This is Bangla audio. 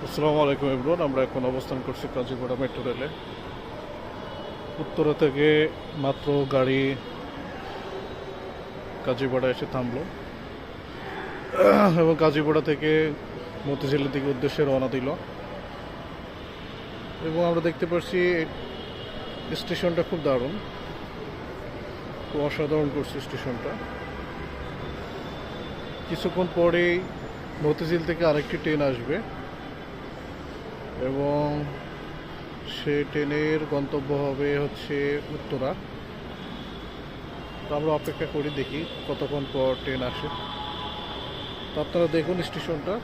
আসসালামু আলাইকুম এভরিওয়ান। আমরা এখন অবস্থান করছি কাজীপাড়া মেট্রো রেলে। উত্তরা থেকে মাত্র গাড়ি কাজীপাড়া এসে থামলো এবং কাজীপাড়া থেকে মতিঝিলের দিকে উদ্দেশ্যে রওনা দিল। এবং আমরা দেখতে পাচ্ছি স্টেশনটা খুব দারুণ, খুব অসাধারণ করছে স্টেশনটা। কিছুক্ষণ পরেই মতিঝিল থেকে আরেকটি ট্রেন আসবে এবং সে ট্রেনের গন্তব্য হবে হচ্ছে উত্তরা। তো আমরা অপেক্ষা করি, দেখি কতক্ষণ পর ট্রেন আসে। তো আপনারা দেখুন স্টেশনটা।